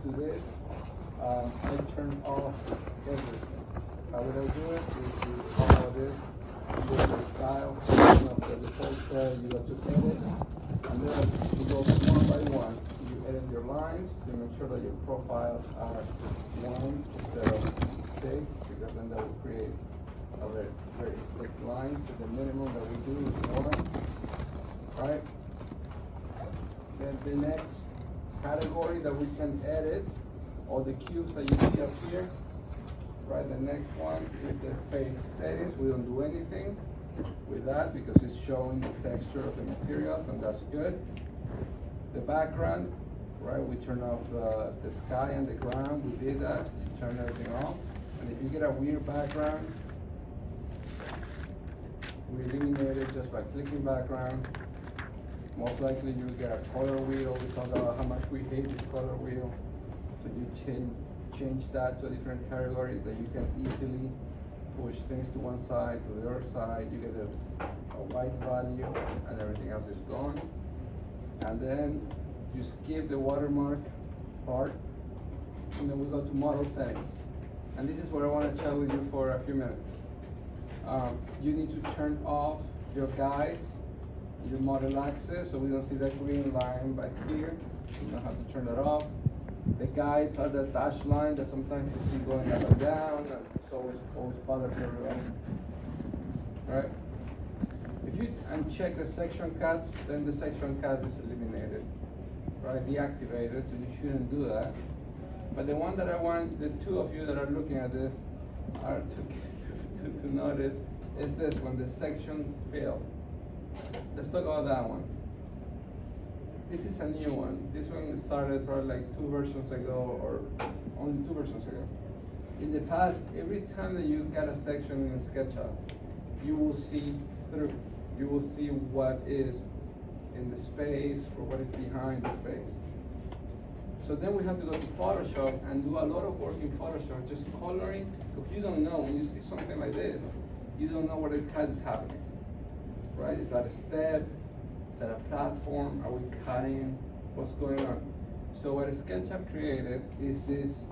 do this, I turn off everything. How would I do it? You follow this, you go to the style, the default you go to edit, and then you go one by one. You edit your lines, you make sure that your profiles are one instead of six, because then that will create a very thick line. So the minimum that we do is one, right? Then the next category that we can edit, all the cubes that you see up here, right? The next one is the face settings. We don't do anything with that because it's showing the texture of the materials, and that's good. The background, right? We turn off the sky and the ground. We did that. You turn everything off. And if you get a weird background, we eliminate it just by clicking background. Most likely you get a color wheel. We talk about how much we hate this color wheel. So you change that to a different category that you can easily push things to one side, to the other side. You get a white value and everything else is gone. And then you skip the watermark part, and then we go to model settings. And this is what I want to chat with you for a few minutes. You need to turn off your guides, your model access, so we don't see that green line back here. You know how to turn that off. The guides are the dashed line that sometimes you see going up and down, and it's always bothers everyone. Right? If you uncheck the section cuts, then the section cut is eliminated, right? Deactivated, so you shouldn't do that. But the one that I want the two of you that are looking at this are to notice is this one, the section fill. Let's talk about that one. This is a new one. This one started probably like 2 versions ago, or only 2 versions ago. In the past, every time that you get a section in SketchUp, you will see through. You will see what is in the space or what is behind the space. So then we have to go to Photoshop and do a lot of work in Photoshop, just coloring, because you don't know, when you see something like this, you don't know where the cut is happening, right? Is that a step? Is that a platform? Are we cutting? What's going on? So what SketchUp created is this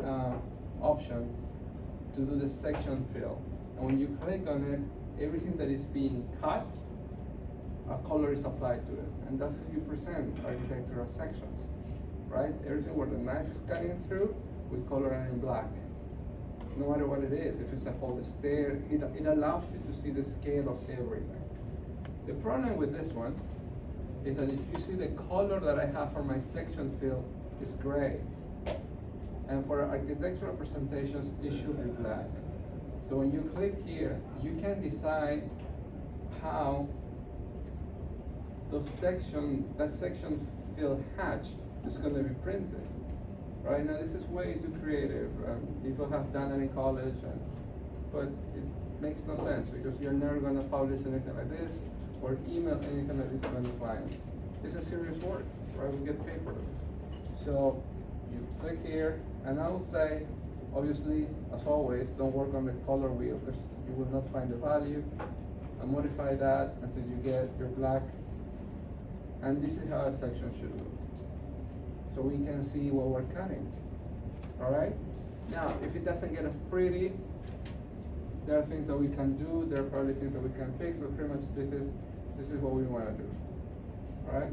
option to do the section fill. And when you click on it, everything that is being cut, a color is applied to it. And that's how you present architectural sections, right? Everything where the knife is cutting through, we color it in black. No matter what it is, if it's a whole stair, it allows you to see the scale of everything. The problem with this one is that if you see the color that I have for my section fill is gray. And for architectural presentations, it should be black. So when you click here, you can decide how that section fill hatch is going to be printed. Right now, this is way too creative. People have done it in college, but it makes no sense because you're never going to publish anything like this or email anything like this to any client. It's a serious work, right? We get paid for this. So you click here, and I will say, obviously, as always, don't work on the color wheel because you will not find the value. And modify that until you get your black. And this is how a section should look. So we can see what we're cutting. All right? Now, if it doesn't get as pretty, there are things that we can do. There are probably things that we can fix, but pretty much this is what we want to do. All right?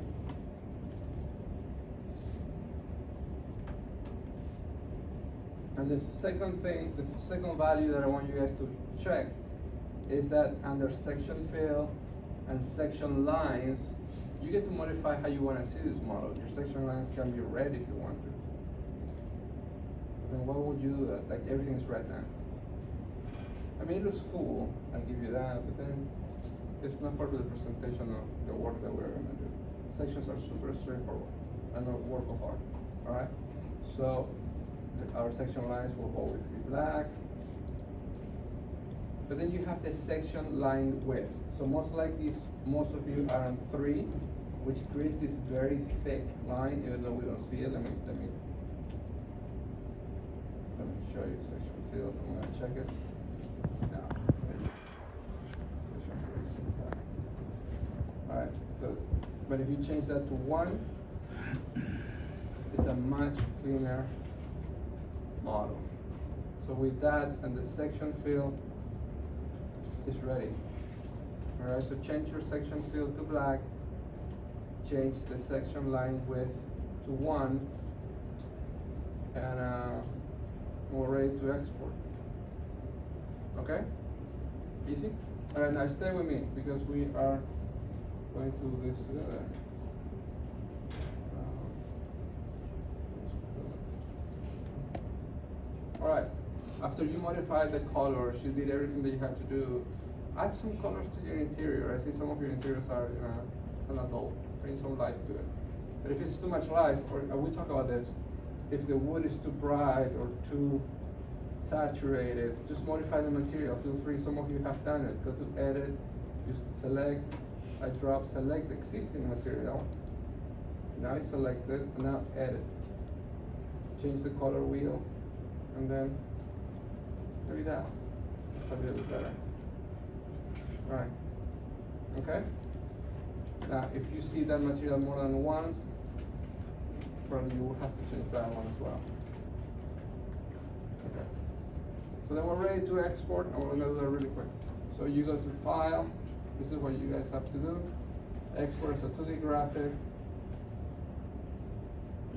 And the second thing, the second value that I want you guys to check is that under section fill and section lines, you get to modify how you want to see this model. Your section lines can be red if you want to. Then what would you do that? Like everything is red now. I mean, it looks cool, I'll give you that, but then it's not part of the presentation of the work that we're gonna do. Sections are super straightforward and a work of art, all right? So our section lines will always be black. But then you have the section line width. So most likely, most of you are on 3, which creates this very thick line, even though we don't see it. Let me show you section fields. I'm gonna check it. Now, all right. So, but if you change that to 1, it's a much cleaner model. So with that, and the section fill is ready. All right, so change your section fill to black, change the section line width to 1, and we're ready to export. Okay? Easy? All right, now stay with me because we are going to do this together. All right, after you modified the colors, you did everything that you had to do, add some colors to your interior. I see some of your interiors are an adult, bring some life to it. But if it's too much life, or we talk about this, if the wood is too bright or too saturated, just modify the material. Feel free, some of you have done it. Go to edit, you select, I drop, select the existing material. Now it's selected, and now edit. Change the color wheel, and then maybe that. That's a little bit better. Alright. Okay? Now if you see that material more than once, probably you will have to change that one as well. Okay. So then we're ready to export, and we're gonna do that really quick. So you go to File, this is what you guys have to do. Export as a 2D graphic.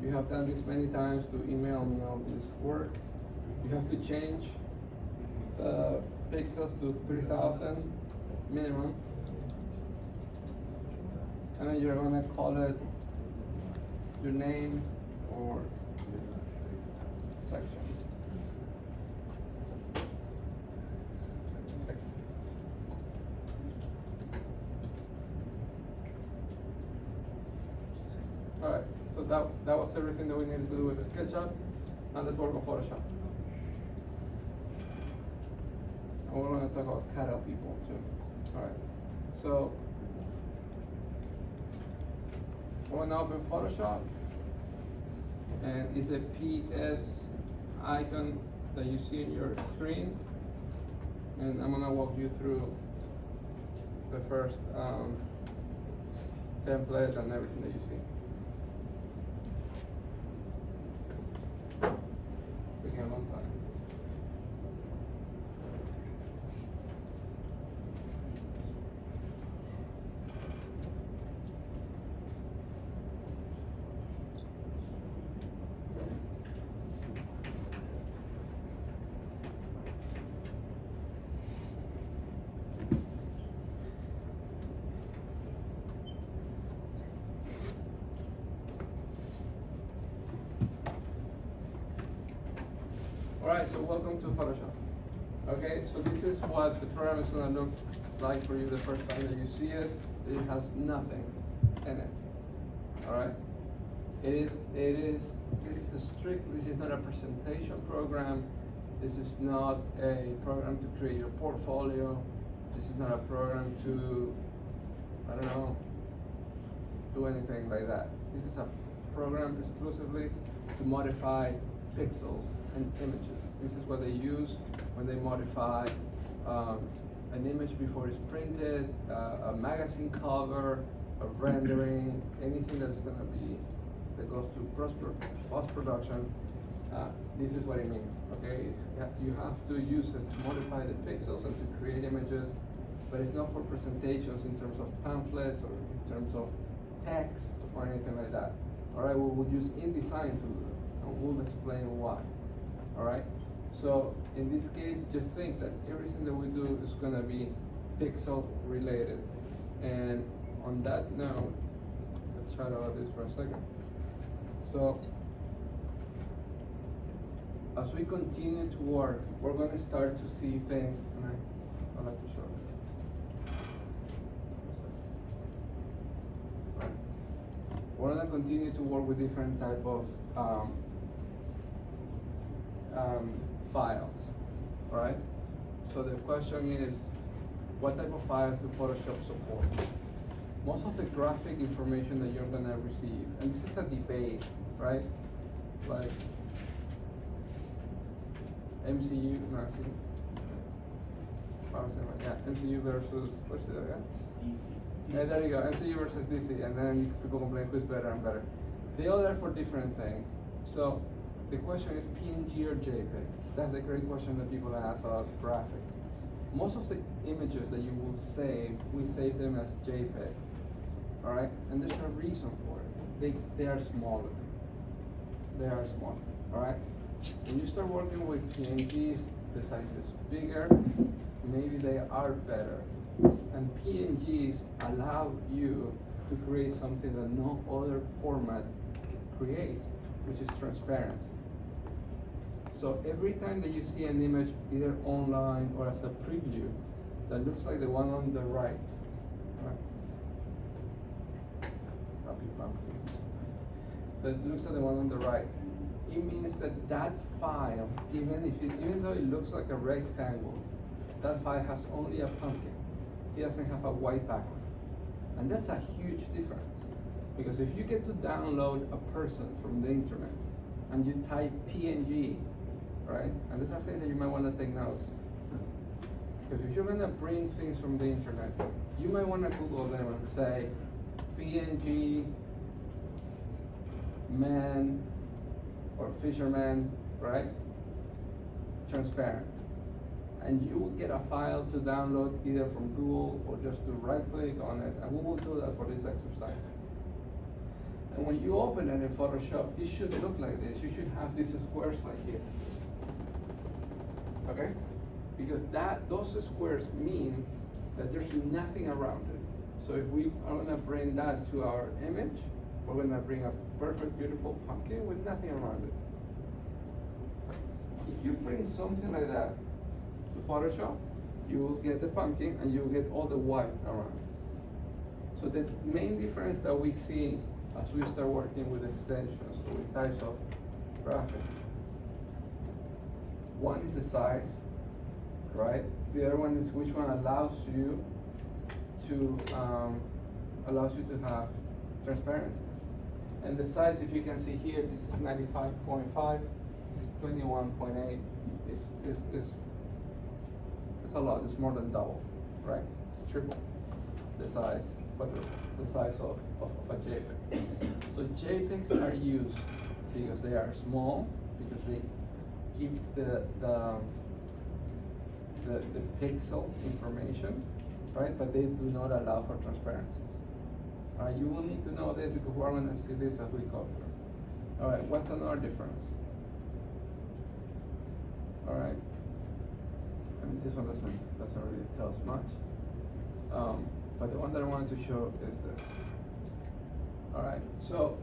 You have done this many times to email me all this work. You have to change the pixels to 3000 minimum. And then you're gonna call it your name or section. Okay. All right, so that was everything that we needed to do with the SketchUp. Now let's work on Photoshop. And we're going to talk about cattle people too. All right, so we're going to open Photoshop, and it's a PS icon that you see in your screen, and I'm going to walk you through the first template and everything that you see. It's taking a long time. Alright, so welcome to Photoshop. Okay, so this is what the program is going to look like for you the first time that you see it. It has nothing in it. Alright? This is not a presentation program. This is not a program to create your portfolio. This is not a program to, I don't know, do anything like that. This is a program exclusively to modify pixels and images. This is what they use when they modify an image before it's printed, a magazine cover, a rendering, anything that's going to be, that goes to post-production. This is what it means, okay? You have to use it to modify the pixels and to create images, but it's not for presentations in terms of pamphlets or in terms of text or anything like that. All right, we will use InDesign to do it, and we'll explain why. All right, so in this case, just think that everything that we do is going to be pixel related. And on that note, let's chat about this for a second. So as we continue to work, we're going to start to see things, and I'd like to show you. Right. We're going to continue to work with different type of files, all right? So the question is, what type of files do Photoshop support? Most of the graphic information that you're gonna receive, and this is a debate, right? Like MCU, no, MCU versus, what's it again? DC. Yeah, there you go, MCU versus DC, and then people complain who's better and better. They all are for different things. So The question is PNG or JPEG? That's a great question that people ask about graphics. Most of the images that you will save, we save them as JPEGs, all right? And there's a reason for it. They are smaller. They are smaller, all right? When you start working with PNGs, the size is bigger, maybe they are better. And PNGs allow you to create something that no other format creates, which is transparency. So every time that you see an image, either online or as a preview, that looks like the one on the right, happy pumpkins, that looks like the one on the right, it means that that file, even though it looks like a rectangle, that file has only a pumpkin. It doesn't have a white background. And that's a huge difference. Because if you get to download a person from the internet and you type PNG, right? And these are things that you might want to take notes. Because if you're going to bring things from the internet, you might want to Google them and say, PNG, man, or fisherman, right? Transparent. And you will get a file to download either from Google or just to right click on it, and we will do that for this exercise. And when you open it in Photoshop, it should look like this. You should have these squares like here. Okay? Because those squares mean that there's nothing around it. So if we are gonna bring that to our image, we're gonna bring a perfect, beautiful pumpkin with nothing around it. If you bring something like that to Photoshop, you will get the pumpkin and you will get all the white around it. So the main difference that we see as we start working with extensions or with types of graphics, one is the size, right? The other one is which one allows you to have transparencies. And the size, if you can see here, this is 95.5, this is 21.8. It's a lot. It's more than double, right? It's triple the size, but the size of a JPEG. So JPEGs are used because they are small, because they keep the pixel information, right? But they do not allow for transparencies. You will need to know this because we're going to see this as we go through. All right, what's another difference? All right, I mean, this one doesn't really tell us much. But the one that I wanted to show is this. All right, so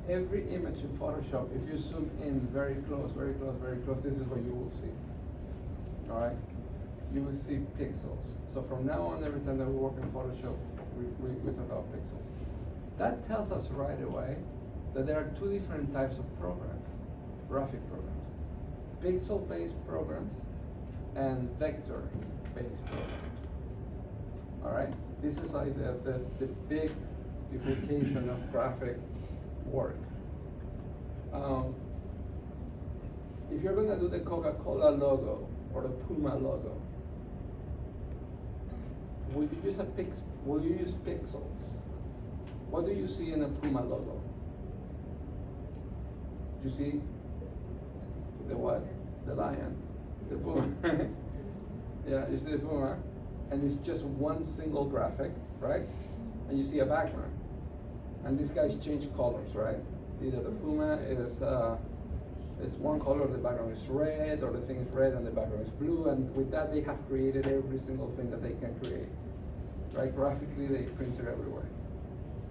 every image in Photoshop, if you zoom in very close, very close, very close, this is what you will see. All right, you will see pixels. So from now on, every time that we work in Photoshop, we talk about pixels. That tells us right away that there are two different types of programs, graphic programs. Pixel-based programs and vector-based programs. All right, this is like the big duplication of graphic work. If you're gonna do the Coca-Cola logo or the Puma logo, will you use Will you use pixels? What do you see in a Puma logo? You see the what? The lion, the Puma. Yeah, you see the Puma, and it's just one single graphic, right? And you see a background, and these guys change colors, right? Either the Puma is one color, the background is red, or the thing is red and the background is blue, and with that they have created every single thing that they can create. Right? Graphically, they print it everywhere.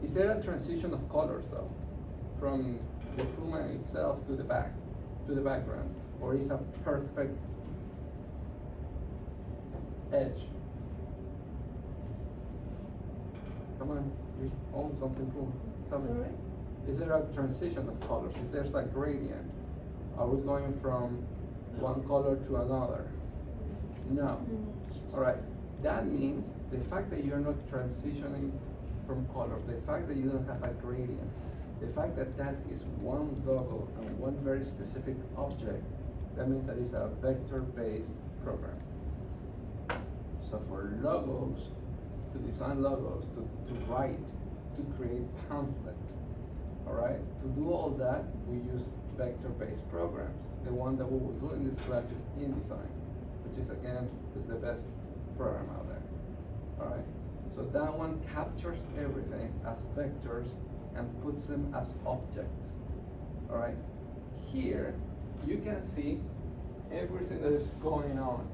Is there a transition of colors though, from the Puma itself to the background, or is a perfect edge? Come on, you own something Puma. Tell me. Sorry? Is there a transition of colors? Is there a gradient? Are we going from one color to another? No. All right. That means the fact that you're not transitioning from colors, the fact that you don't have a gradient, the fact that that is one logo and one very specific object, that means that it's a vector-based program. So for logos, to design logos, to write, to create pamphlets, all right? To do all that, we use vector-based programs. The one that we will do in this class is InDesign, which is again is the best program out there. All right. So that one captures everything as vectors and puts them as objects. All right. Here you can see everything that is going on,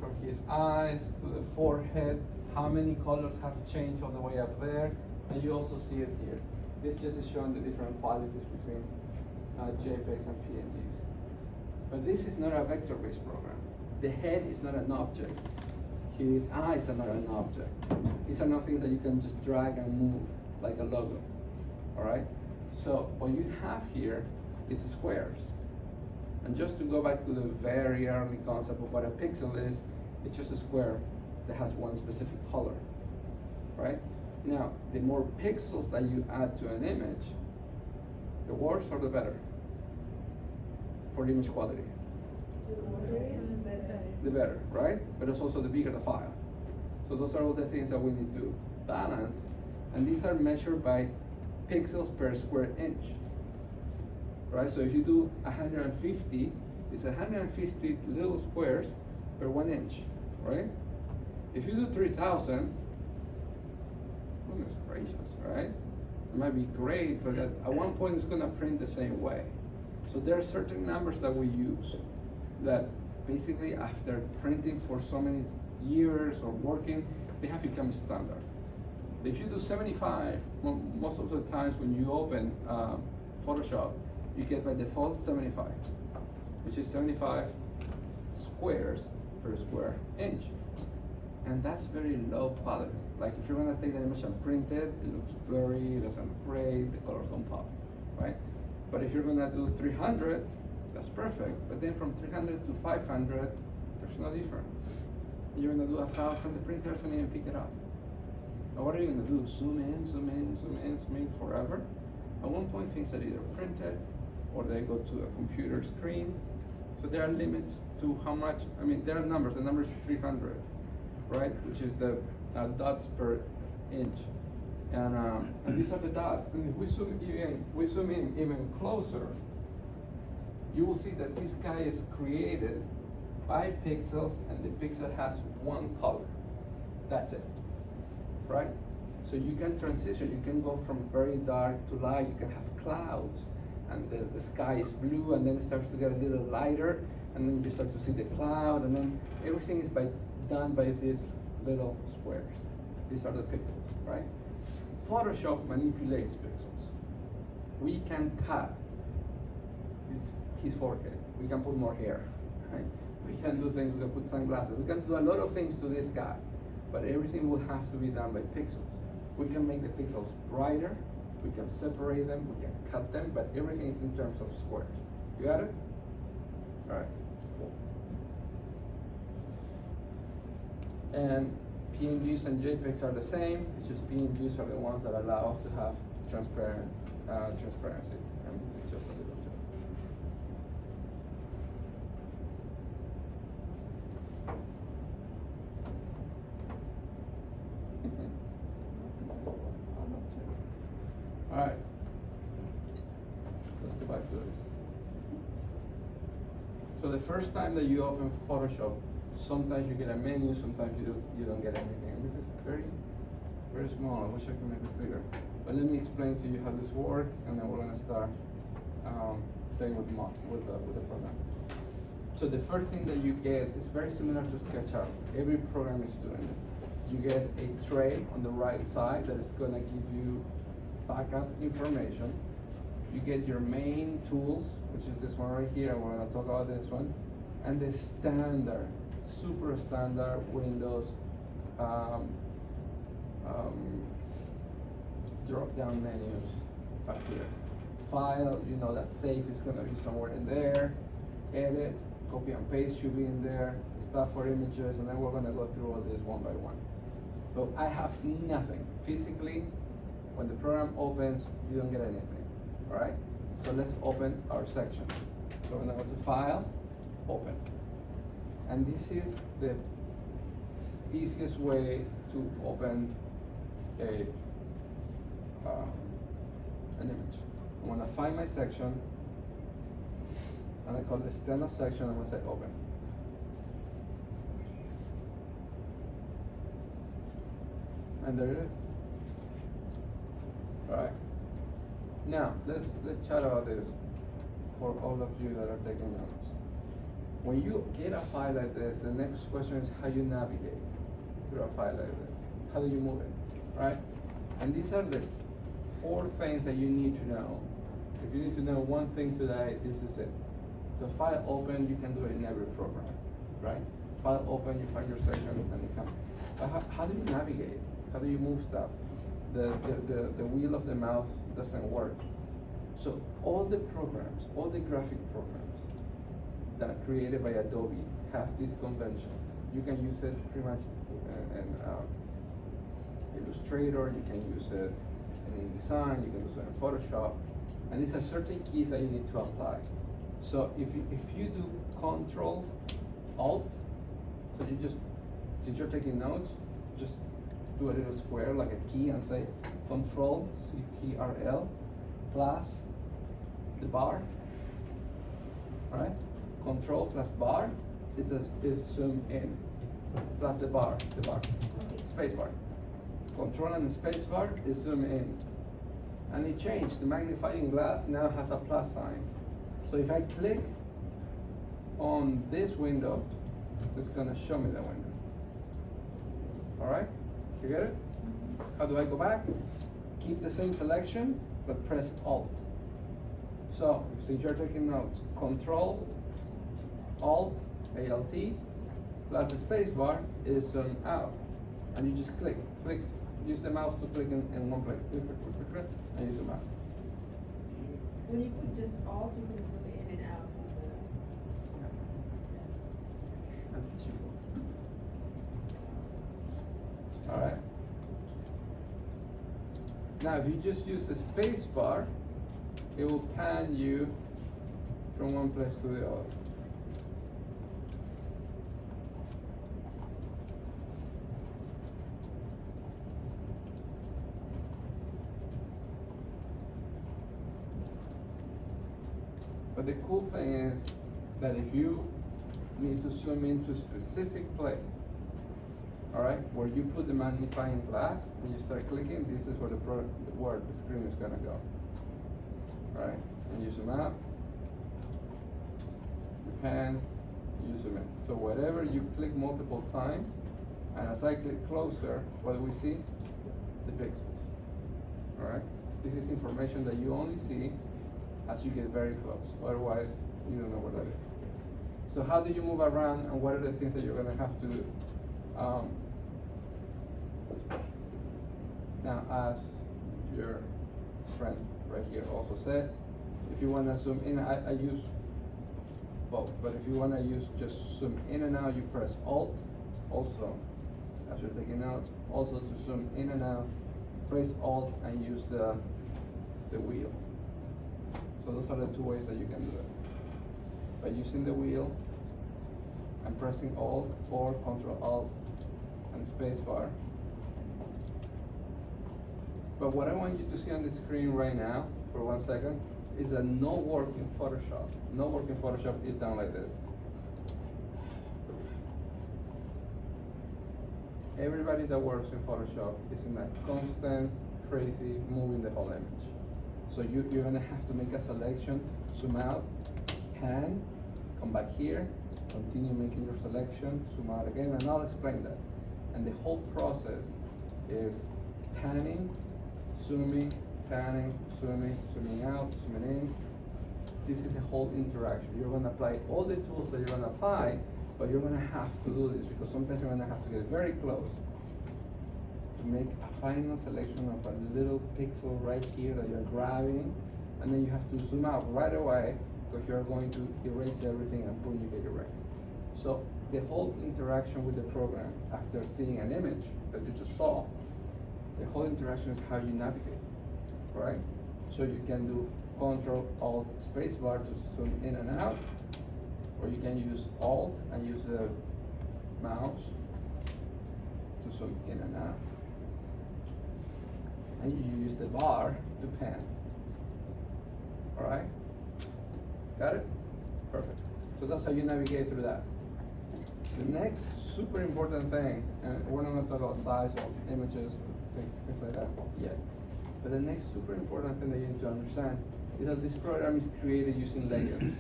from his eyes to the forehead, how many colors have changed all the way up there, and you also see it here. This just is showing the different qualities between JPEGs and PNGs. But this is not a vector-based program. The head is not an object. His eyes are not an object. These are not things that you can just drag and move like a logo. All right? So what you have here is squares. And just to go back to the very early concept of what a pixel is, it's just a square that has one specific color, right? Now, the more pixels that you add to an image, the worse or the better for the image quality? The better, right? But it's also the bigger the file. So those are all the things that we need to balance. And these are measured by pixels per square inch. Right, so if you do 150, it's 150 little squares per 1 inch, right? If you do 3,000, goodness gracious, right? It might be great, but at one point it's gonna print the same way. So there are certain numbers that we use that basically after printing for so many years or working, they have become standard. If you do 75, most of the times when you open Photoshop, you get by default 75, which is 75 squares per square inch. And that's very low quality. Like if you're gonna take the image and print it, it looks blurry, it doesn't look great, the colors don't pop, right? But if you're gonna do 300, that's perfect. But then from 300 to 500, there's no difference. You're gonna do 1,000, the printer doesn't even pick it up. Now what are you gonna do? Zoom in, zoom in, zoom in, zoom in forever? At one point things are either printed or they go to a computer screen. So there are limits to how much, I mean, there are numbers. The number is 300, right? Which is the dots per inch. And these are the dots. And if we zoom in even closer, you will see that this guy is created by pixels and the pixel has one color. That's it, right? So you can transition, you can go from very dark to light, you can have clouds, and the sky is blue, and then it starts to get a little lighter, and then you start to see the cloud, and then everything is done by these little squares. These are the pixels, right? Photoshop manipulates pixels. We can cut his forehead. We can put more hair, right? We can do things, we can put sunglasses. We can do a lot of things to this guy, but everything will have to be done by pixels. We can make the pixels brighter, we can separate them, we can cut them, but everything is in terms of squares. You got it? All right, cool. And PNGs and JPEGs are the same. It's just PNGs are the ones that allow us to have transparency, and this is just a little joke. All right, let's go back to this. So the first time that you open Photoshop, sometimes you get a menu, sometimes you don't get anything. And this is very, very small. I wish I could make this bigger. But let me explain to you how this works, and then we're gonna start playing with the program. So the first thing that you get is very similar to SketchUp. Every program is doing it. You get a tray on the right side that is gonna give you backup information. You get your main tools, which is this one right here, and we're gonna talk about this one, and the standard, super standard Windows drop-down menus up here. File, you know that save is gonna be somewhere in there. Edit, copy and paste should be in there. Stuff for images, and then we're gonna go through all this one by one. But I have nothing physically. When the program opens, you don't get anything, all right? So let's open our section. So we're gonna go to File, Open. And this is the easiest way to open an image. I'm gonna find my section, and I call it external section. I'm gonna say open. And there it is. All right. Now let's chat about this for all of you that are taking notes. When you get a file like this, the next question is how you navigate through a file like this. How do you move it, right? And these are the 4 things that you need to know. If you need to know one thing today, this is it. The file open, you can do it in every program, right? File open, you find your section, and it comes. But how do you navigate? How do you move stuff? The wheel of the mouse doesn't work. So all the programs, all the graphic programs that are created by Adobe have this convention. You can use it pretty much in Illustrator, you can use it in InDesign, you can use it in Photoshop, and these are certain keys that you need to apply. So if you do Control Alt, so you just, since you're taking notes, just do a little square like a key and say Control CTRL plus the bar, right? Control plus bar is zoom in, plus the bar, space bar. Control and the space bar is zoom in. And it changed, the magnifying glass now has a plus sign. So if I click on this window, it's gonna show me the window. All right, you get it? How do I go back? Keep the same selection, but press Alt. So, since you're taking notes, Control, Alt, ALT, plus the space bar is zoom out. And you just click, use the mouse to click in one place, click, and you zoom out. When you put just Alt, you can zoom in and out. All right. Now, if you just use the space bar, it will pan you from one place to the other. But the cool thing is that if you need to zoom into a specific place, all right, where you put the magnifying glass and you start clicking, this is where the screen is gonna go. All right, and you zoom out, you pan, you zoom in. So whatever you click multiple times, and as I click closer, what do we see? The pixels. All right, this is information that you only see as you get very close. Otherwise, you don't know where that is. So how do you move around, and what are the things that you're gonna have to do? Now, as your friend right here also said, if you wanna zoom in, I use both, but if you wanna use just zoom in and out, you press Alt. Also, as you're taking notes, also to zoom in and out, press Alt and use the wheel. So those are the 2 ways that you can do it. By using the wheel and pressing Alt or Control Alt and space bar. But what I want you to see on the screen right now, for 1 second, is that no work in Photoshop. No work in Photoshop is done like this. Everybody that works in Photoshop is in a constant, crazy, moving the whole image. So you're gonna have to make a selection, zoom out, pan, come back here, continue making your selection, zoom out again, and I'll explain that. And the whole process is panning, zooming, panning, zooming, zooming out, zooming in. This is the whole interaction. You're gonna apply all the tools that you're gonna apply, but you're gonna have to do this because sometimes you're gonna have to get very close to make a final selection of a little pixel right here that you're grabbing, and then you have to zoom out right away because you're going to erase everything and boom, you get erased. So the whole interaction with the program after seeing an image that you just saw, the whole interaction is how you navigate, right? So you can do Control Alt space bar to zoom in and out, or you can use Alt and use the mouse to zoom in and out. And you use the bar to pan. All right? Got it? Perfect. So that's how you navigate through that. The next super important thing, and we're not going to talk about size of images, things like that yet. But the next super important thing that you need to understand is that this program is created using layers.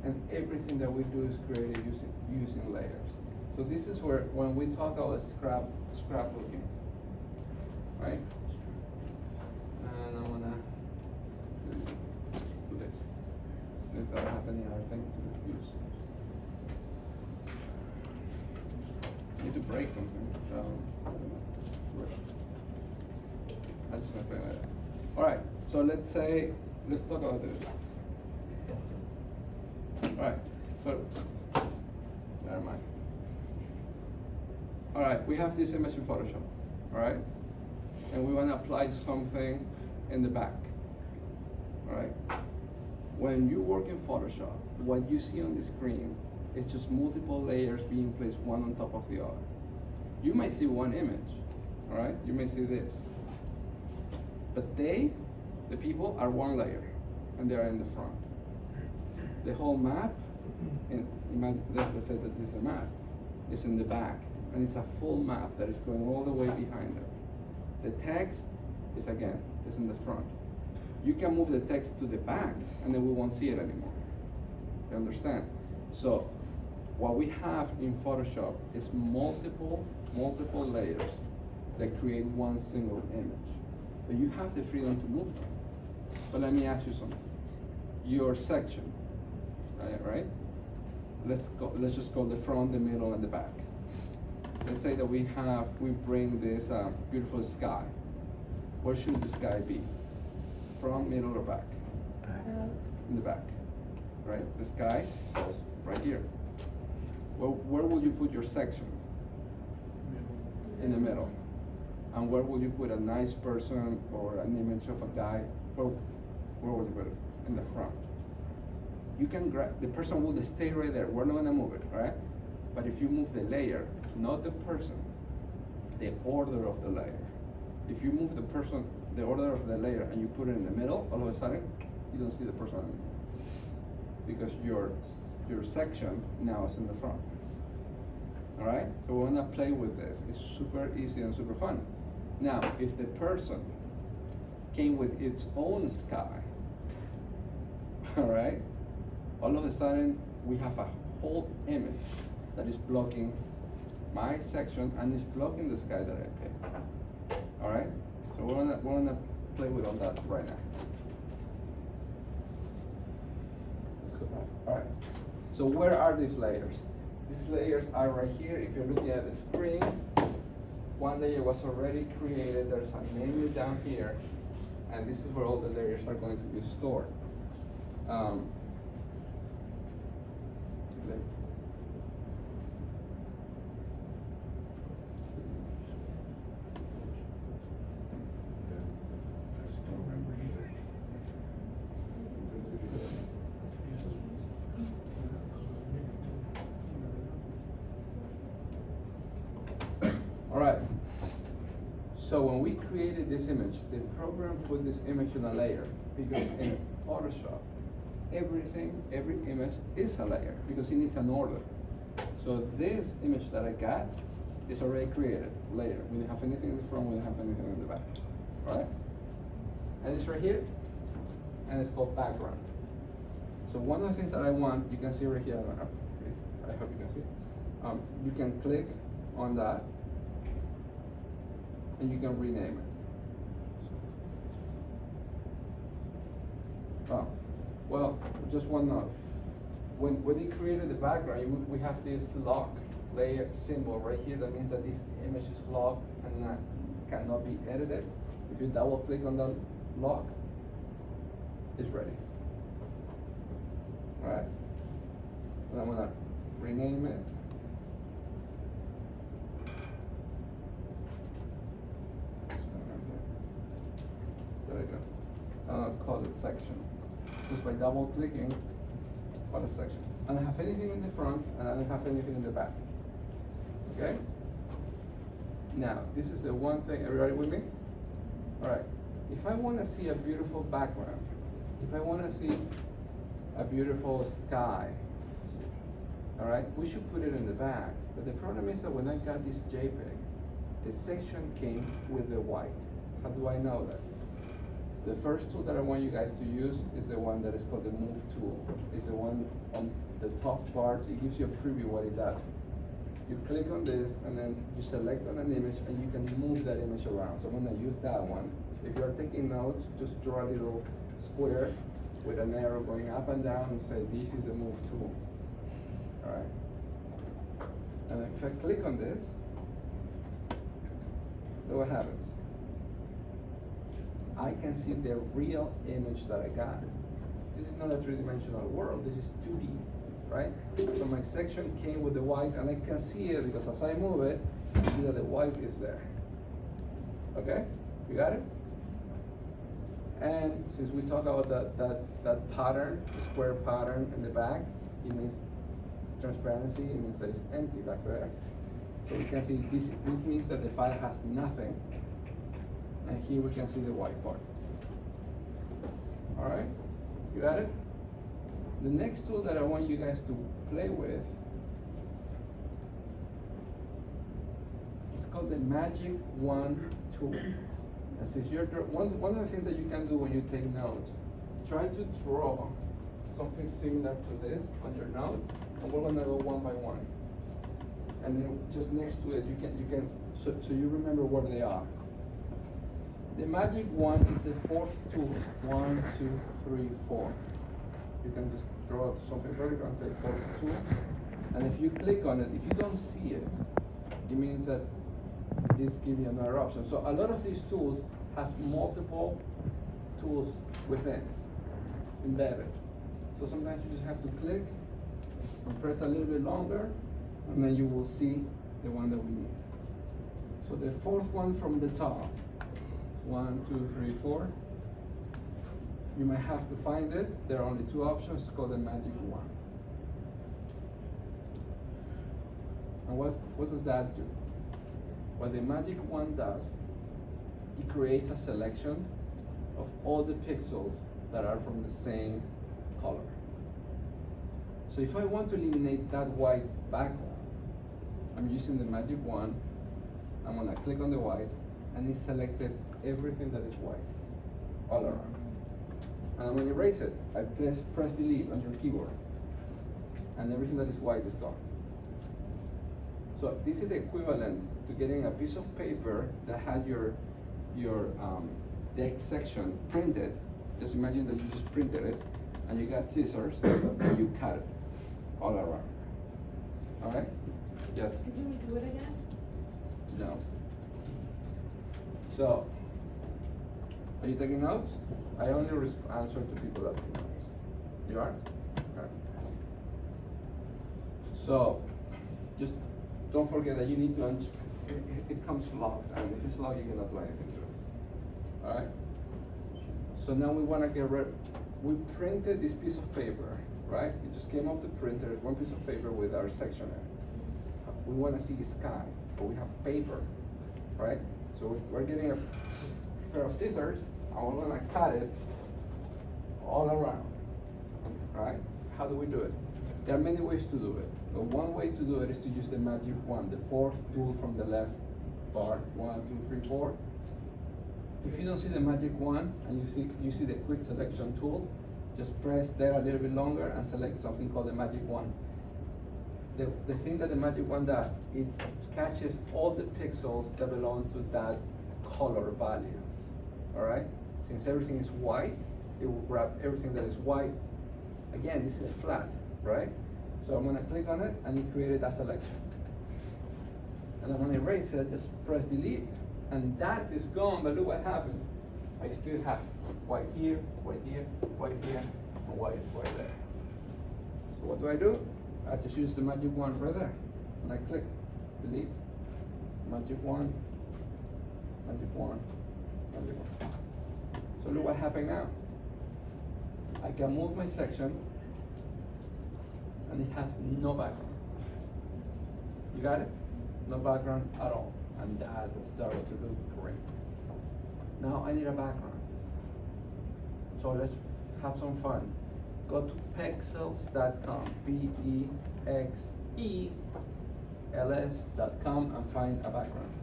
And everything that we do is created using layers. So this is where, when we talk about scrapbooking, right? And I'm gonna do this, since I don't have any other thing to use. I need to break something. I just want to play like that. All right, so let's talk about this. All right, so, never mind. All right, we have this image in Photoshop, all right? And we want to apply something in the back, all right? When you work in Photoshop, what you see on the screen is just multiple layers being placed one on top of the other. You may see one image, all right? You may see this. But the people are one layer, and they are in the front. The whole map, and imagine, let's say that this is a map, is in the back, and it's a full map that is going all the way behind it. The text is in the front. You can move the text to the back, and then we won't see it anymore. You understand? So what we have in Photoshop is multiple layers that create one single image. But you have the freedom to move them. So let me ask you something. Your section, right? Let's just go the front, the middle, and the back. Let's say that we bring this beautiful sky. Where should the sky be? Front, middle, or back? In the back, right? The sky goes right here. Well, where will you put your section? In the middle. And where will you put a nice person or an image of a guy? Where will you put it? In the front. You can grab, the person will stay right there. We're not gonna move it, right? But if you move the layer, not the person, the order of the layer. If you move the order of the layer, and you put it in the middle, all of a sudden, you don't see the person anymore. Because your section now is in the front. All right? So we're gonna play with this. It's super easy and super fun. Now, if the person came with its own sky, all right, all of a sudden we have a whole image that is blocking my section and is blocking the sky that I picked. All right, so we're gonna play with all that right now. Let's go back. All right. So where are these layers? These layers are right here. If you're looking at the screen, one layer was already created. There's a menu down here, and this is where all the layers are going to be stored. All right. So when we created this image, the program put this image in a layer because in Photoshop, every image is a layer because it needs an order. So this image that I got is already created, layer. We don't have anything in the front, we don't have anything in the back, all right? And it's right here, and it's called background. So one of the things that I want, you can see right here, I hope you can see. You can click on that, and you can rename it. Oh, well, just one note. When we created the background, we have this lock layer symbol right here. That means that this image is locked and cannot be edited. If you double click on that lock, it's ready. All right. And I'm gonna rename it. There we go. I'm gonna call it section. Just by double clicking on the section. I don't have anything in the front and I don't have anything in the back. Okay? Now, this is the one thing, everybody with me? All right. If I want to see a beautiful background, if I want to see a beautiful sky. All right, we should put it in the back. But the problem is that when I got this JPEG, the section came with the white. How do I know that? The first tool that I want you guys to use is the one that is called the Move tool. It's the one on the top part. It gives you a preview what it does. You click on this and then you select on an image and you can move that image around. So I'm gonna use that one. If you are taking notes, just draw a little square with an arrow going up and down and say this is the Move tool. All right. And if I click on this, look what happens. I can see the real image that I got. This is not a three-dimensional world, this is 2D, right? So my section came with the white and I can see it because as I move it, you see that the white is there. Okay, you got it? And since we talk about that pattern, the square pattern in the back, it means transparency, it means that it's empty back there. So we can see this means that the file has nothing. And here we can see the white part. All right, you got it? The next tool that I want you guys to play with is called the Magic Wand tool. And since you're one of the things that you can do when you take notes, try to draw something similar to this on your notes, and we're gonna go one by one. And then just next to it, you can so you remember where they are. The Magic Wand is the fourth tool. 1, 2, 3, 4. You can just draw something vertical and say fourth tool. And if you click on it, if you don't see it, it means that this gives you another option. So a lot of these tools has multiple tools within, embedded. So sometimes you just have to click and press a little bit longer, and then you will see the one that we need. So the fourth one from the top. 1, 2, 3, 4. You might have to find it. There are only two options. It's called the Magic Wand. And what does that do? What the Magic Wand does, it creates a selection of all the pixels that are from the same color. So if I want to eliminate that white background, I'm using the Magic Wand. I'm gonna click on the white, and it selected everything that is white all around. And I'm gonna erase it. I press delete on your keyboard, and everything that is white is gone. So this is the equivalent to getting a piece of paper that had your deck section printed. Just imagine that you just printed it, and you got scissors, and you cut it all around. All right? Yes? Could you redo it again? No. So, are you taking notes? I only answer to people that take notes. You are? Okay. So, just don't forget that you need to, it comes locked, and if it's locked, you cannot do anything to it. All right? So now we want to get rid, we printed this piece of paper, right? It just came off the printer, one piece of paper with our section in it. We want to see the sky, but we have paper, right? So we're getting a pair of scissors, and we're gonna cut it all around, right? How do we do it? There are many ways to do it. But one way to do it is to use the Magic Wand, the fourth tool from the left part. 1, 2, 3, 4. If you don't see the Magic Wand and you see the quick selection tool, just press there a little bit longer and select something called the Magic Wand. The thing that the Magic Wand does, it catches all the pixels that belong to that color value. All right? Since everything is white, it will grab everything that is white. Again, this is flat, right? So I'm gonna click on it, and it created that selection. And I'm gonna erase it, just press delete, and that is gone, but look what happened. I still have white here, white here, white here, and white there. So what do? I just use the Magic Wand right there, and I click, delete, Magic Wand, Magic Wand, Magic Wand. So look what happened now. I can move my section, and it has no background. You got it? No background at all. And that starts to look great. Now I need a background. So let's have some fun. go to pexels.com, PEXELS.com, and find a background.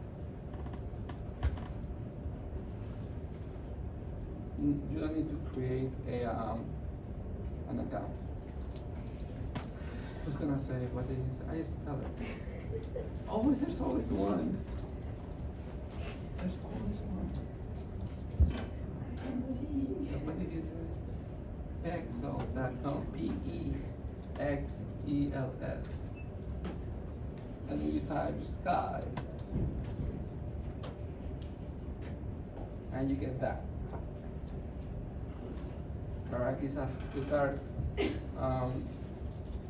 You don't need to create an account. Who's gonna say, what did you say? I spell it. Always, there's always one. There's always one. What did you say? Pexels.com, PEXELS. And then you type sky. And you get that. Alright, these are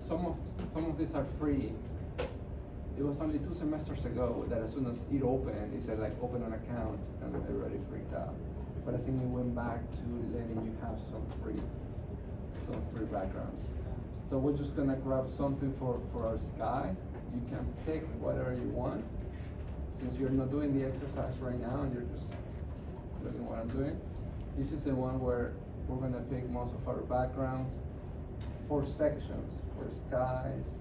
some of these are free. It was only 2 semesters ago that as soon as it opened, it said like open an account, and everybody freaked out. But I think it went back to letting you have some free backgrounds. So we're just gonna grab something for our sky. You can pick whatever you want. Since you're not doing the exercise right now and you're just looking what I'm doing, this is the one where we're gonna pick most of our backgrounds for sections, for skies,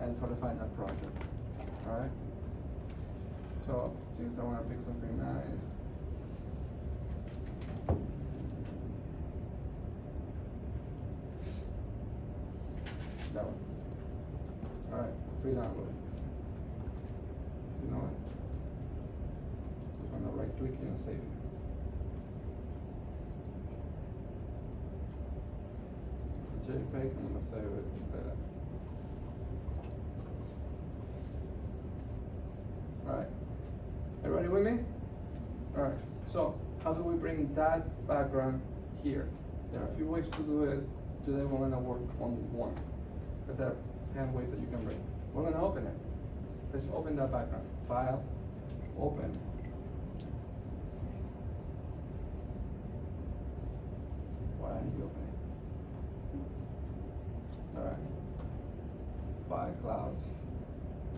and for the final project. Alright? So, since I wanna pick something nice, that one. Alright, free download. You know what? I'm gonna right click here and save it. JPEG, I'm gonna save it better. Alright, everybody with me? Alright, so how do we bring that background here? There are a few ways to do it. Today we're gonna work on one, but there are 10 ways that you can bring. We're gonna open it. Let's open that background. File, open. Why did you open it? Alright. File clouds.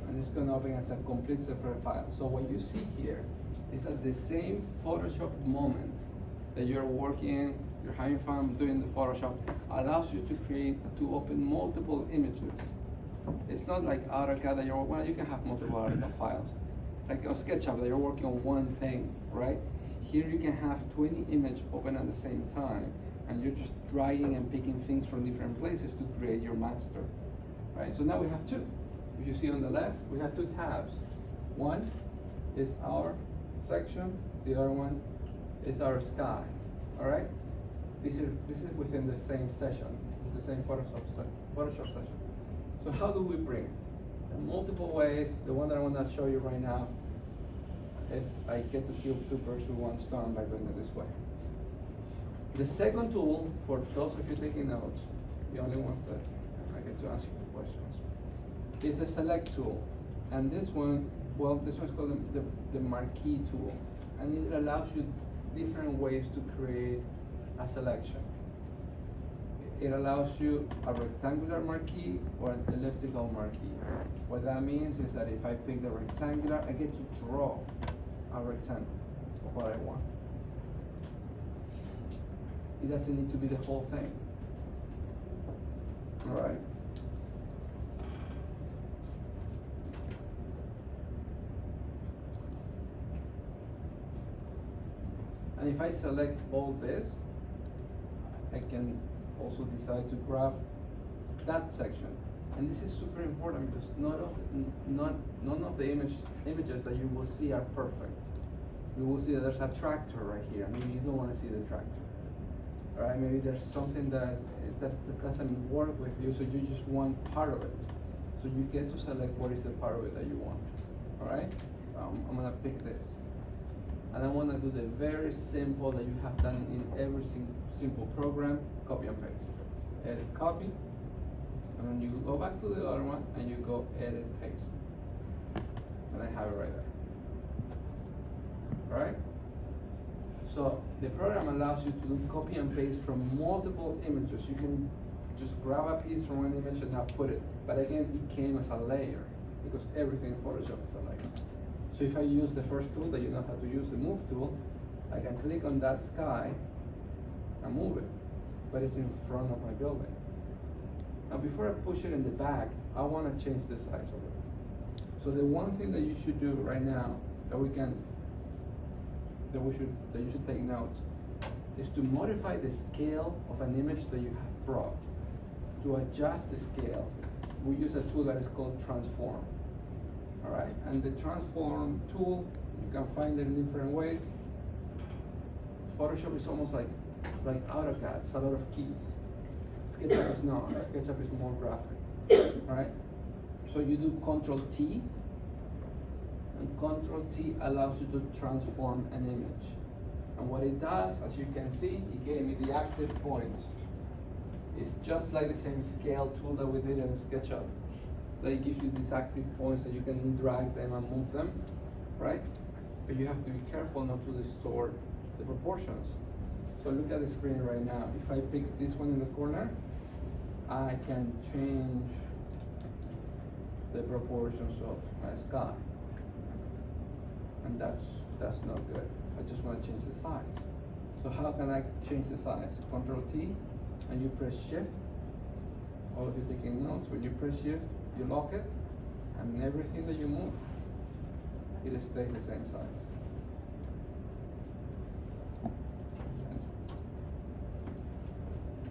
And it's gonna open as a complete separate file. So what you see here is that the same Photoshop moment that you're working, you're having fun doing the Photoshop, allows you to open multiple images. It's not like AutoCAD that well, you can have multiple AutoCAD files. Like a SketchUp that you're working on one thing, right? Here you can have 20 images open at the same time, and you're just dragging and picking things from different places to create your master, right? So now we have 2. If you see on the left, we have 2 tabs. One is our section, the other one is our sky, all right? This is within the same session, the same Photoshop session. So how do we bring it? There are multiple ways. The one that I want to show you right now, if I get to kill 2 birds with 1 stone by doing it this way. The second tool, for those of you taking notes, the only ones that I get to answer your questions, is the select tool. And this one, well, this one's called the marquee tool. And it allows you different ways to create a selection. It allows you a rectangular marquee or an elliptical marquee. What that means is that if I pick the rectangular, I get to draw a rectangle of what I want. It doesn't need to be the whole thing. All right. And if I select all this, I can also decide to grab that section. And this is super important because none of the images that you will see are perfect. You will see that there's a tractor right here. Maybe you don't want to see the tractor. All right, maybe there's something that doesn't work with you, so you just want part of it. So you get to select what is the part of it that you want. All right, I'm gonna pick this. And I want to do the very simple that you have done in every simple program, copy and paste. Edit, copy, and then you go back to the other one and you go edit, paste. And I have it right there. Alright? So the program allows you to do copy and paste from multiple images. You can just grab a piece from one image and now put it. But again, it came as a layer because everything in Photoshop is a layer. So if I use the first tool that you know how to use, the move tool, I can click on that sky and move it. but it's in front of my building. Now before I push it in the back, I want to change the size of it. So the one thing that you should do right now, that you should take notes, is to modify the scale of an image that you have brought. To adjust the scale, we use a tool that is called transform. All right, and the transform tool, you can find it in different ways. Photoshop is almost like AutoCAD, it's a lot of keys. SketchUp is not. SketchUp is more graphic. All right, so you do Control T, and Control T allows you to transform an image. And what it does, as you can see, it gave me the active points. It's just like the same scale tool that we did in SketchUp. That it gives you these active points that you can drag them and move them, right? But you have to be careful not to distort the proportions. So look at the screen right now. If I pick this one in the corner, I can change the proportions of my sky. And that's not good. I just want to change the size. So how can I change the size? Control T, and you press Shift. All of you taking notes, when you press Shift, you lock it, and everything that you move, it stays the same size.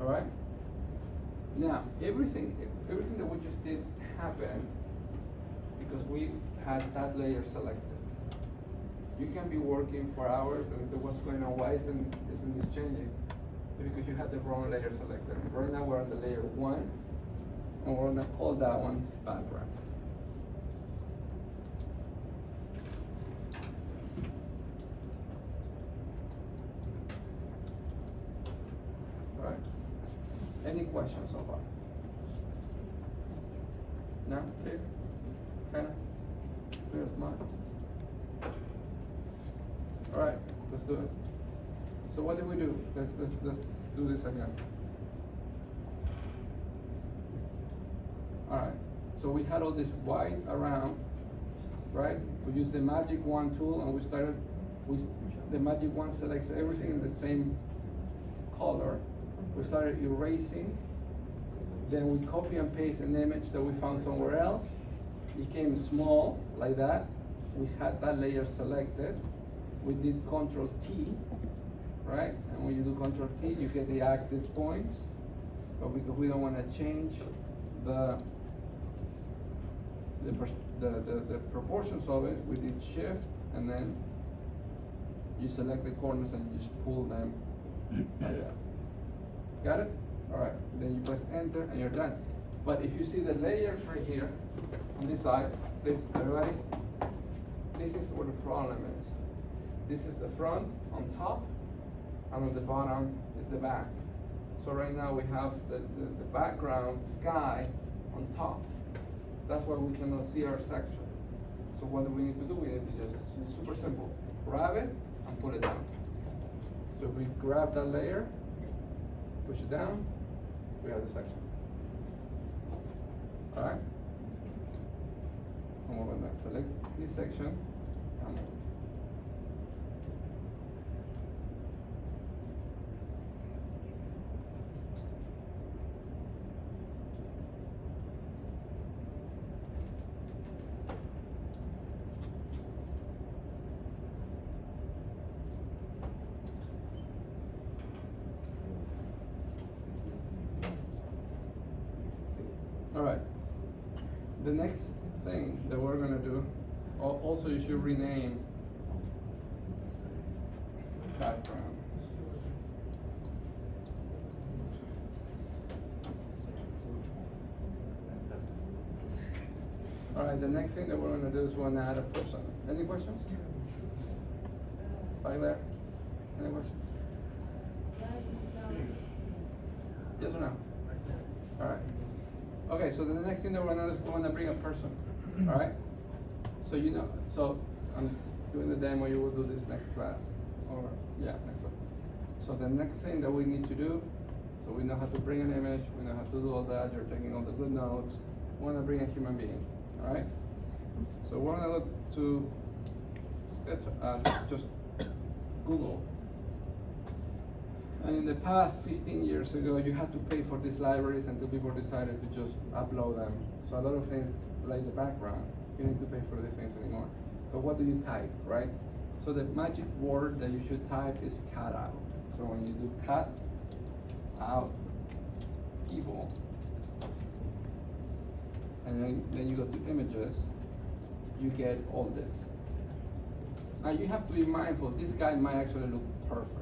All right. Now everything that we just did happened because we had that layer selected. You can be working for hours and say, what's going on? Why isn't this changing? Because you had the wrong layer selected. Right now we're on the layer 1, and we're gonna call that one background. All right. Any questions so far? No? Clear? Kinda? Clear as mud? All right, let's do it. So what did we do? Let's do this again. All right. So we had all this white around, right? We used the Magic Wand tool, and the Magic Wand selects everything in the same color. We started erasing. Then we copy and paste an image that we found somewhere else. It came small like that. We had that layer selected. We did Control T, right? And when you do Control T, you get the active points. But because we don't want to change the proportions of it, we did Shift, and then you select the corners and you just pull them like that. Got it? All right. Then you press Enter and you're done. But if you see the layers right here on this side, please, everybody, this is where the problem is. This is the front on top, and on the bottom is the back. So right now we have the background sky on top. That's why we cannot see our section. So what do we need to do? We need to just, it's super simple. Grab it and pull it down. So if we grab that layer, push it down, we have the section. All right? And we're gonna select this section and move. All right. The next thing that we're gonna do, also you should rename background. All right. The next thing that we're gonna do is we're gonna add a person. Any questions? Back there. Any questions? Yes or no? All right. Okay, so the next thing that we're gonna do is we're gonna bring a person. All right. So so I'm doing the demo. You will do this next class, or next one. So the next thing that we need to do, so we know how to bring an image. We know how to do all that. You're taking all the good notes. We want to bring a human being. All right. So we're gonna look to sketch. Just Google And in the past, 15 years ago, you had to pay for these libraries until people decided to just upload them. So a lot of things, like the background, you need to pay for these things anymore. But what do you type, right? So the magic word that you should type is cut out. So when you do cut out people, and then you go to images, you get all this. Now you have to be mindful, this guy might actually look perfect.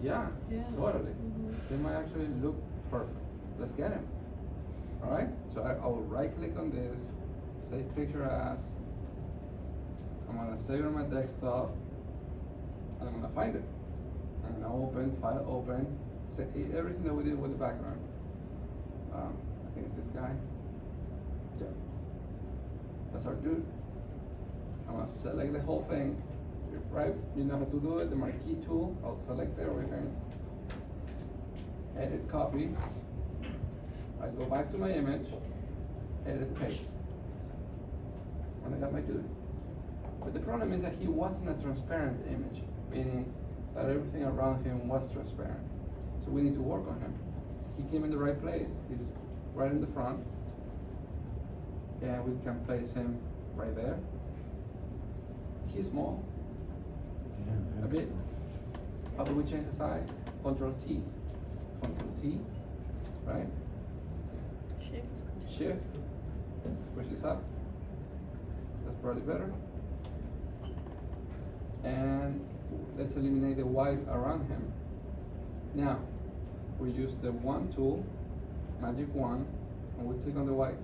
Yeah, totally. They might actually look perfect. Let's get him. Alright? So I will right click on this, say picture as. I'm gonna save it on my desktop, and I'm gonna find it. I'm gonna open, file open, say everything that we did with the background. I think it's this guy. Yeah. That's our dude. I'm gonna select the whole thing. Right, you know how to do it, the marquee tool. I'll select everything. Edit copy. I go back to my image, edit paste. And I got my dude. But the problem is that he wasn't a transparent image, meaning that everything around him was transparent. So we need to work on him. He came in the right place. He's right in the front. And we can place him right there. He's small. A bit. How do we change the size? Control T. Control T. Right? Shift. Push this up. That's probably better. And let's eliminate the white around him. Now, we use the one tool, magic one, and we click on the white.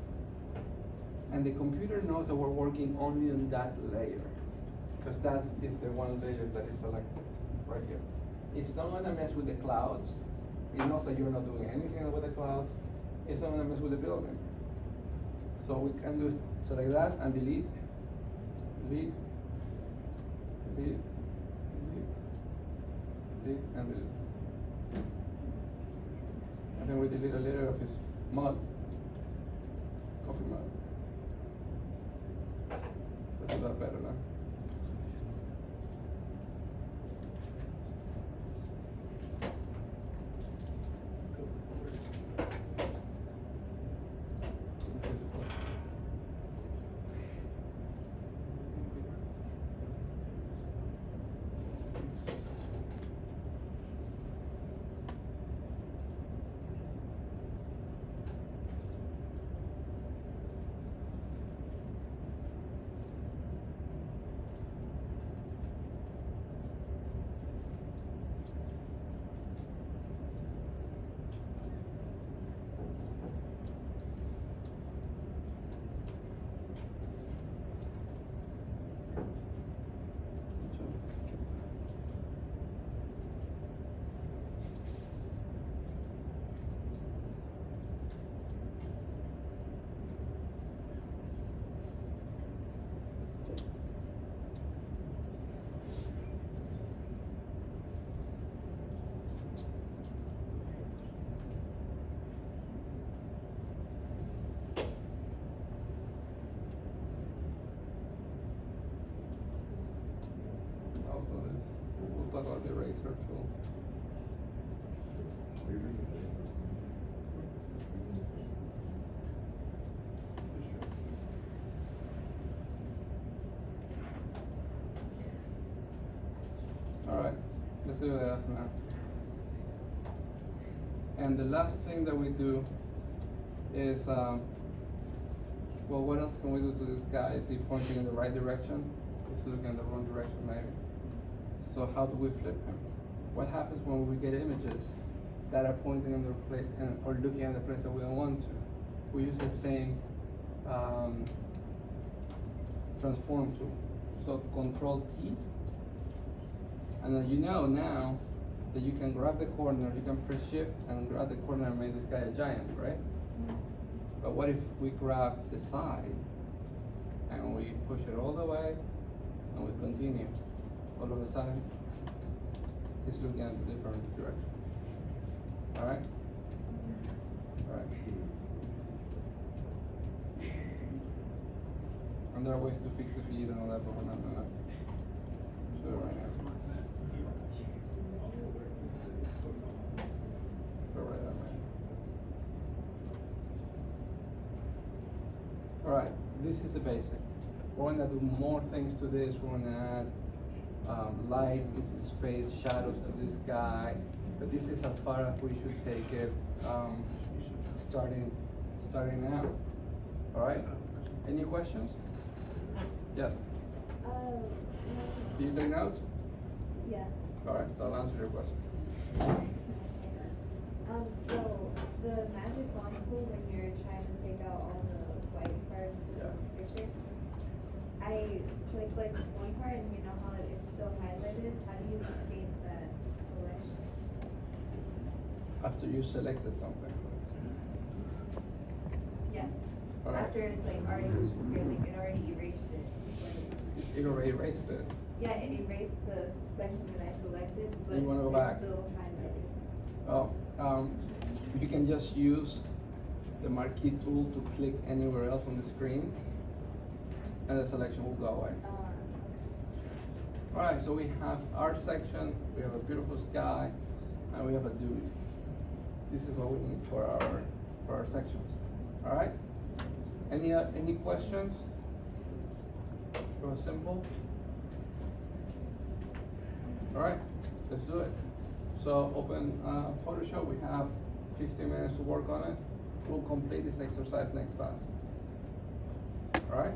And the computer knows that we're working only on that layer, because that is the one layer that is selected right here. It's not gonna mess with the clouds. It knows that you're not doing anything with the clouds. It's not gonna mess with the building. So we can do select that and delete, delete, delete, delete, delete, and delete. And then we delete a layer of his mug, coffee mug. Let's do that better now. We'll talk about the eraser tool. Alright, let's do that now. And the last thing that we do is, well, what else can we do to this guy? Is he pointing in the right direction? He's looking in the wrong direction maybe. So how do we flip him? What happens when we get images that are pointing in the place or looking at the place that we don't want to? We use the same transform tool. So Control T, and then you know now that you can grab the corner, you can press Shift and grab the corner and make this guy a giant, right? But what if we grab the side and we push it all the way and we continue? All of a sudden, he's looking at a different direction. Alright? Alright. And there are ways to fix the feed and all that, but we're not gonna do it right now. Alright, this is the basic. We're gonna do more things to this. We're gonna add light into the space, shadows to the sky. But this is as far as we should take it, starting now. Alright? Any questions? Yes? Do you take notes? Yeah. Alright, so I'll answer your question. So the magic wand tool, when you're trying to take out all the white parts of Yeah. the pictures, I click one part and you know how it's still highlighted. How do you escape that selection? After you selected something. Yeah. Alright. After it's like already disappeared, like it already erased it. It already erased it. Yeah, it erased the section that I selected, but You wanna go it's back? still highlighted. Oh, you can just use the marquee tool to click anywhere else on the screen, and the selection will go away. Alright, so we have our section, we have a beautiful sky, and we have a dude. This is what we need for our sections. Alright? Any questions? It was simple. Alright, let's do it. So open Photoshop, we have 15 minutes to work on it. We'll complete this exercise next class. Alright?